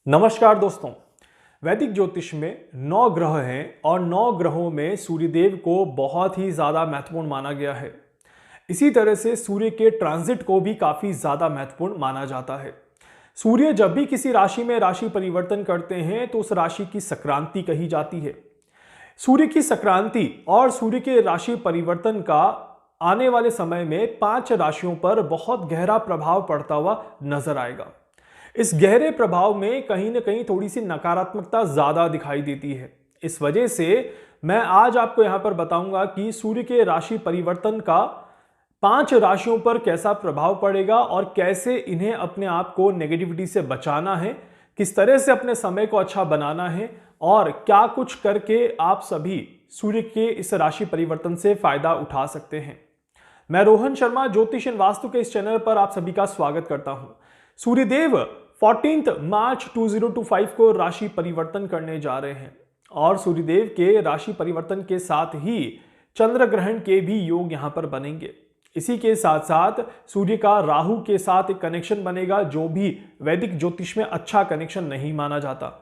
नमस्कार दोस्तों। वैदिक ज्योतिष में 9 ग्रह हैं और 9 ग्रहों में सूर्यदेव को बहुत ही ज़्यादा महत्वपूर्ण माना गया है। इसी तरह से सूर्य के ट्रांजिट को भी काफ़ी ज़्यादा महत्वपूर्ण माना जाता है। सूर्य जब भी किसी राशि में राशि परिवर्तन करते हैं तो उस राशि की संक्रांति कही जाती है। सूर्य की संक्रांति और सूर्य के राशि परिवर्तन का आने वाले समय में 5 राशियों पर बहुत गहरा प्रभाव पड़ता हुआ नजर आएगा। इस गहरे प्रभाव में कहीं ना कहीं थोड़ी सी नकारात्मकता ज्यादा दिखाई देती है। इस वजह से मैं आज आपको यहां पर बताऊंगा कि सूर्य के राशि परिवर्तन का 5 राशियों पर कैसा प्रभाव पड़ेगा और कैसे इन्हें अपने आप को नेगेटिविटी से बचाना है, किस तरह से अपने समय को अच्छा बनाना है और क्या कुछ करके आप सभी सूर्य के इस राशि परिवर्तन से फायदा उठा सकते हैं। मैं रोहन शर्मा ज्योतिष एंड वास्तु के इस चैनल पर आप सभी का स्वागत करता हूं। सूर्यदेव 14 मार्च 2025 को राशि परिवर्तन करने जा रहे हैं और सूर्यदेव के राशि परिवर्तन के साथ ही चंद्र ग्रहण के भी योग यहां पर बनेंगे। इसी के साथ साथ सूर्य का राहु के साथ एक कनेक्शन बनेगा जो भी वैदिक ज्योतिष में अच्छा कनेक्शन नहीं माना जाता।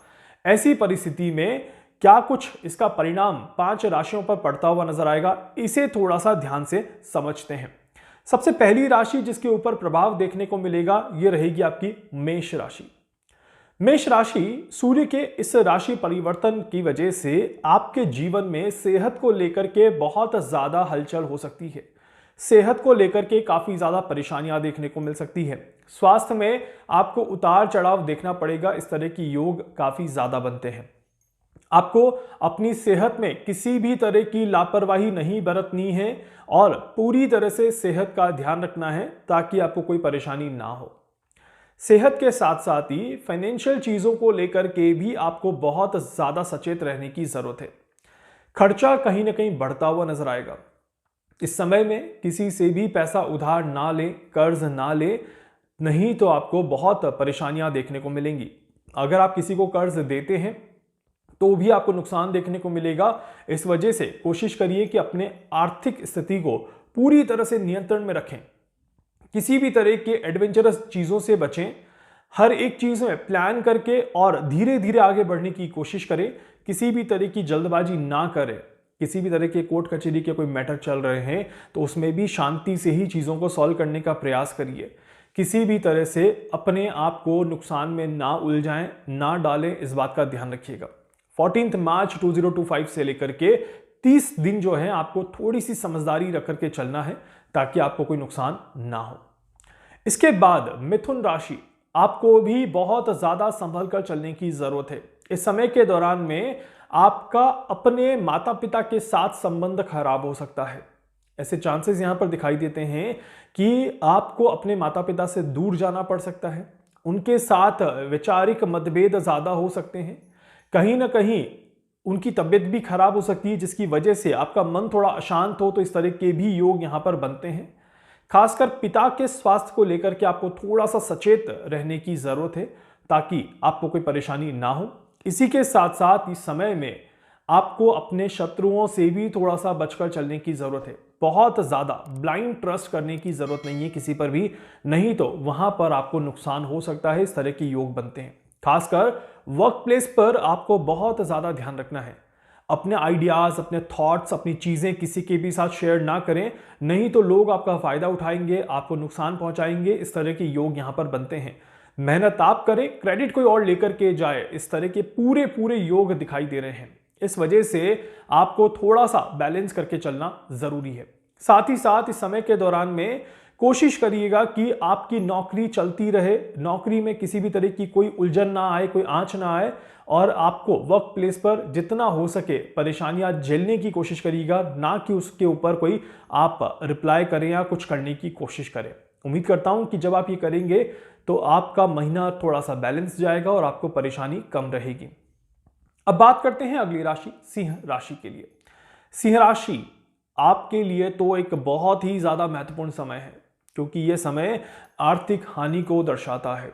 ऐसी परिस्थिति में क्या कुछ इसका परिणाम 5 राशियों पर पड़ता हुआ नजर आएगा, इसे थोड़ा सा ध्यान से समझते हैं। सबसे पहली राशि जिसके ऊपर प्रभाव देखने को मिलेगा यह रहेगी आपकी मेष राशि। मेष राशि सूर्य के इस राशि परिवर्तन की वजह से आपके जीवन में सेहत को लेकर के बहुत ज्यादा हलचल हो सकती है। सेहत को लेकर के काफी ज्यादा परेशानियां देखने को मिल सकती है। स्वास्थ्य में आपको उतार चढ़ाव देखना पड़ेगा। इस तरह की योग काफी ज्यादा बनते हैं। आपको अपनी सेहत में किसी भी तरह की लापरवाही नहीं बरतनी है और पूरी तरह से सेहत का ध्यान रखना है ताकि आपको कोई परेशानी ना हो। सेहत के साथ साथ ही फाइनेंशियल चीजों को लेकर के भी आपको बहुत ज्यादा सचेत रहने की जरूरत है। खर्चा कहीं ना कहीं बढ़ता हुआ नजर आएगा। इस समय में किसी से भी पैसा उधार ना ले, कर्ज ना ले, नहीं तो आपको बहुत परेशानियां देखने को मिलेंगी। अगर आप किसी को कर्ज देते हैं तो भी आपको नुकसान देखने को मिलेगा। इस वजह से कोशिश करिए कि अपने आर्थिक स्थिति को पूरी तरह से नियंत्रण में रखें। किसी भी तरह के एडवेंचरस चीजों से बचें। हर एक चीज में प्लान करके और धीरे धीरे आगे बढ़ने की कोशिश करें। किसी भी तरह की जल्दबाजी ना करें। किसी भी तरह के कोर्ट कचहरी के कोई मैटर चल रहे हैं तो उसमें भी शांति से ही चीजों को सॉल्व करने का प्रयास करिए। किसी भी तरह से अपने आप को नुकसान में ना उलझाएं, ना डालें, इस बात का ध्यान रखिएगा। 14 मार्च 2025 से लेकर के 30 दिन जो है आपको थोड़ी सी समझदारी रख करके चलना है ताकि आपको कोई नुकसान ना हो। इसके बाद मिथुन राशि, आपको भी बहुत ज्यादा संभल कर चलने की जरूरत है। इस समय के दौरान में आपका अपने माता पिता के साथ संबंध खराब हो सकता है। ऐसे चांसेस यहां पर दिखाई देते हैं कि आपको अपने माता पिता से दूर जाना पड़ सकता है। उनके साथ वैचारिक मतभेद ज्यादा हो सकते हैं। कहीं ना कहीं उनकी तबीयत भी खराब हो सकती है जिसकी वजह से आपका मन थोड़ा अशांत हो, तो इस तरह के भी योग यहां पर बनते हैं। खासकर पिता के स्वास्थ्य को लेकर के आपको थोड़ा सा सचेत रहने की जरूरत है ताकि आपको कोई परेशानी ना हो। इसी के साथ साथ इस समय में आपको अपने शत्रुओं से भी थोड़ा सा बचकर चलने की जरूरत है। बहुत ज्यादा ब्लाइंड ट्रस्ट करने की जरूरत नहीं है किसी पर भी, नहीं तो वहां पर आपको नुकसान हो सकता है। इस तरह के योग बनते हैं। खासकर वर्क प्लेस पर आपको बहुत ज्यादा ध्यान रखना है। अपने आइडियाज, अपने थॉट्स, अपनी चीजें किसी के भी साथ शेयर ना करें, नहीं तो लोग आपका फायदा उठाएंगे, आपको नुकसान पहुंचाएंगे। इस तरह के योग यहां पर बनते हैं। मेहनत आप करें, क्रेडिट कोई और लेकर के जाए, इस तरह के पूरे पूरे योग दिखाई दे रहे हैं। इस वजह से आपको थोड़ा सा बैलेंस करके चलना जरूरी है। साथ ही साथ इस समय के दौरान में कोशिश करिएगा कि आपकी नौकरी चलती रहे, नौकरी में किसी भी तरह की कोई उलझन ना आए, कोई आंच ना आए और आपको वर्क प्लेस पर जितना हो सके परेशानियां झेलने की कोशिश करिएगा, ना कि उसके ऊपर कोई आप रिप्लाई करें या कुछ करने की कोशिश करें। उम्मीद करता हूं कि जब आप ये करेंगे तो आपका महीना थोड़ा सा बैलेंस जाएगा और आपको परेशानी कम रहेगी। अब बात करते हैं अगली राशि सिंह राशि के लिए। सिंह राशि आपके लिए तो एक बहुत ही ज्यादा महत्वपूर्ण समय है क्योंकि यह समय आर्थिक हानि को दर्शाता है।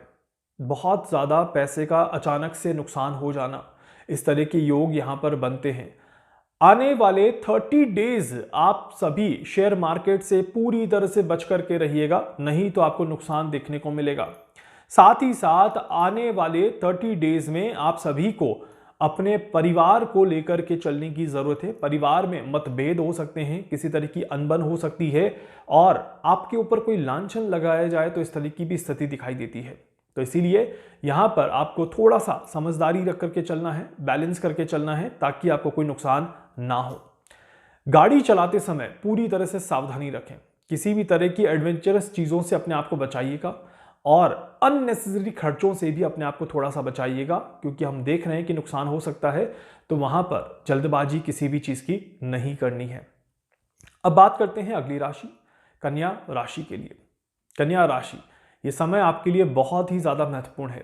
बहुत ज्यादा पैसे का अचानक से नुकसान हो जाना, इस तरह के योग यहां पर बनते हैं। आने वाले 30 डेज आप सभी शेयर मार्केट से पूरी तरह से बच करके रहिएगा, नहीं तो आपको नुकसान देखने को मिलेगा। साथ ही साथ आने वाले 30 डेज में आप सभी को अपने परिवार को लेकर के चलने की जरूरत है। परिवार में मतभेद हो सकते हैं, किसी तरह की अनबन हो सकती है और आपके ऊपर कोई लांछन लगाया जाए तो इस तरह की भी स्थिति दिखाई देती है। तो इसीलिए यहां पर आपको थोड़ा सा समझदारी रख करके चलना है, बैलेंस करके चलना है ताकि आपको कोई नुकसान ना हो। गाड़ी चलाते समय पूरी तरह से सावधानी रखें, किसी भी तरह की एडवेंचरस चीजों से अपने आप को बचाइएगा और अननेसेसरी खर्चों से भी अपने आप को थोड़ा सा बचाइएगा, क्योंकि हम देख रहे हैं कि नुकसान हो सकता है। तो वहां पर जल्दबाजी किसी भी चीज की नहीं करनी है। अब बात करते हैं अगली राशि, कन्या राशि के लिए। कन्या राशि, ये समय आपके लिए बहुत ही ज्यादा महत्वपूर्ण है।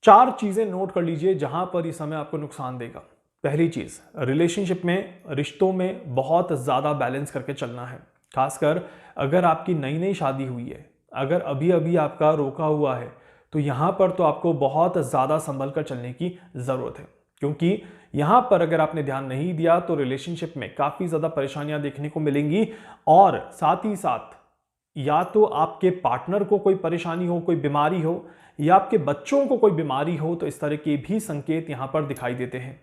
4 चीजें नोट कर लीजिए जहां पर ये समय आपको नुकसान देगा। पहली चीज, रिलेशनशिप में, रिश्तों में बहुत ज्यादा बैलेंस करके चलना है। खासकर अगर आपकी नई नई शादी हुई है, अगर अभी अभी आपका रोका हुआ है, तो यहां पर तो आपको बहुत ज्यादा संभल कर चलने की जरूरत है, क्योंकि यहां पर अगर आपने ध्यान नहीं दिया तो रिलेशनशिप में काफी ज्यादा परेशानियां देखने को मिलेंगी और साथ ही साथ या तो आपके पार्टनर को कोई परेशानी हो, कोई बीमारी हो, या आपके बच्चों को कोई बीमारी हो, तो इस तरह के भी संकेत यहां पर दिखाई देते हैं।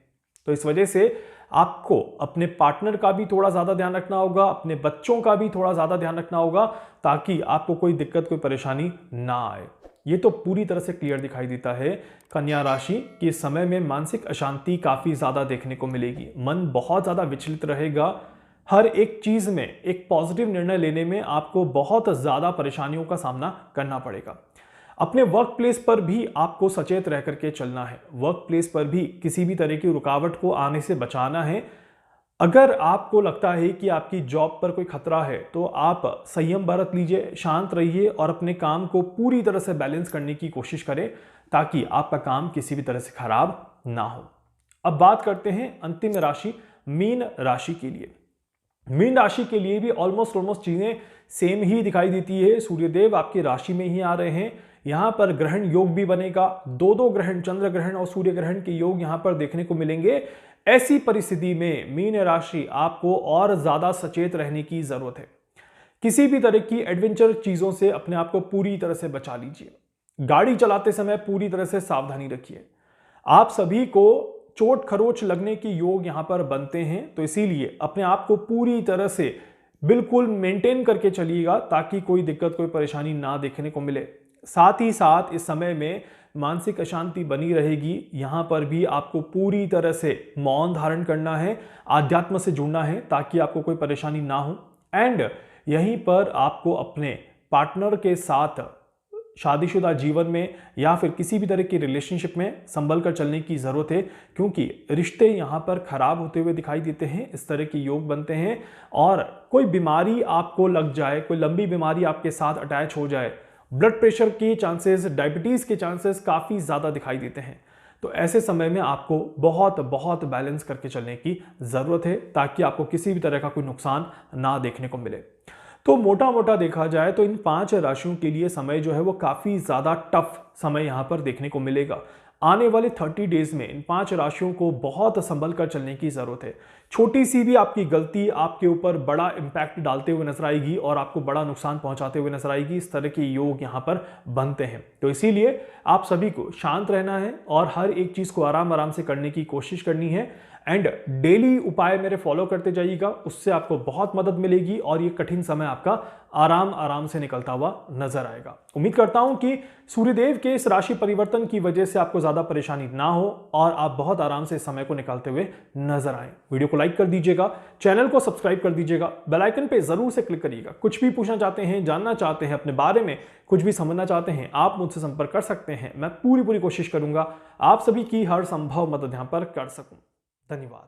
तो इस वजह से आपको अपने पार्टनर का भी थोड़ा ज्यादा ध्यान रखना होगा, अपने बच्चों का भी थोड़ा ज्यादा ध्यान रखना होगा, ताकि आपको कोई दिक्कत, कोई परेशानी ना आए। ये तो पूरी तरह से क्लियर दिखाई देता है कन्या राशि कि इस समय में मानसिक अशांति काफी ज्यादा देखने को मिलेगी। मन बहुत ज्यादा विचलित रहेगा। हर एक चीज में एक पॉजिटिव निर्णय लेने में आपको बहुत ज्यादा परेशानियों का सामना करना पड़ेगा। अपने वर्क प्लेस पर भी आपको सचेत रह करके चलना है। वर्क प्लेस पर भी किसी भी तरह की रुकावट को आने से बचाना है। अगर आपको लगता है कि आपकी जॉब पर कोई खतरा है तो आप संयम बरत लीजिए, शांत रहिए और अपने काम को पूरी तरह से बैलेंस करने की कोशिश करें, ताकि आपका काम किसी भी तरह से खराब ना हो। अब बात करते हैं अंतिम राशि, मीन राशि के लिए। मीन राशि के लिए भी ऑलमोस्ट चीजें सेम ही दिखाई देती है। सूर्यदेव आपकी राशि में ही आ रहे हैं। यहां पर ग्रहण योग भी बनेगा, 2 ग्रहण, चंद्र ग्रहण और सूर्य ग्रहण के योग यहां पर देखने को मिलेंगे। ऐसी परिस्थिति में मीन राशि आपको और ज्यादा सचेत रहने की जरूरत है। किसी भी तरह की एडवेंचर चीजों से अपने आप को पूरी तरह से बचा लीजिए। गाड़ी चलाते समय पूरी तरह से सावधानी रखिए। आप सभी को चोट खरोच लगने के योग यहां पर बनते हैं, तो इसीलिए अपने आप को पूरी तरह से बिल्कुल मेंटेन करके चलिएगा, ताकि कोई दिक्कत, कोई परेशानी ना देखने को मिले। साथ ही साथ इस समय में मानसिक अशांति बनी रहेगी। यहां पर भी आपको पूरी तरह से मौन धारण करना है, आध्यात्म से जुड़ना है, ताकि आपको कोई परेशानी ना हो। एंड यहीं पर आपको अपने पार्टनर के साथ शादीशुदा जीवन में या फिर किसी भी तरह की रिलेशनशिप में संभल कर चलने की जरूरत है, क्योंकि रिश्ते यहां पर खराब होते हुए दिखाई देते हैं। इस तरह के योग बनते हैं और कोई बीमारी आपको लग जाए, कोई लंबी बीमारी आपके साथ अटैच हो जाए, ब्लड प्रेशर के चांसेस, डायबिटीज के चांसेस काफी ज्यादा दिखाई देते हैं। तो ऐसे समय में आपको बहुत बैलेंस करके चलने की जरूरत है, ताकि आपको किसी भी तरह का कोई नुकसान ना देखने को मिले। तो मोटा देखा जाए तो इन 5 राशियों के लिए समय जो है वो काफी ज्यादा टफ समय यहां पर देखने को मिलेगा। आने वाले 30 डेज में इन 5 राशियों को बहुत संभल कर चलने की जरूरत है। छोटी सी भी आपकी गलती आपके ऊपर बड़ा इंपैक्ट डालते हुए नजर आएगी और आपको बड़ा नुकसान पहुंचाते हुए नजर आएगी। इस तरह के योग यहां पर बनते हैं। तो इसीलिए आप सभी को शांत रहना है और हर एक चीज को आराम से करने की कोशिश करनी है। एंड डेली उपाय मेरे फॉलो करते जाइएगा, उससे आपको बहुत मदद मिलेगी और ये कठिन समय आपका आराम से निकलता हुआ नजर आएगा। उम्मीद करता हूं कि सूर्यदेव के इस राशि परिवर्तन की वजह से आपको ज्यादा परेशानी ना हो और आप बहुत आराम से इस समय को निकालते हुए नजर आए। वीडियो को लाइक कर दीजिएगा, चैनल को सब्सक्राइब कर दीजिएगा, बेल आइकन पे जरूर से क्लिक करिएगा। कुछ भी पूछना चाहते हैं, जानना चाहते हैं, अपने बारे में कुछ भी समझना चाहते हैं, आप मुझसे संपर्क कर सकते हैं। मैं पूरी कोशिश करूंगा आप सभी की हर संभव मदद यहां पर कर सकूं। धन्यवाद।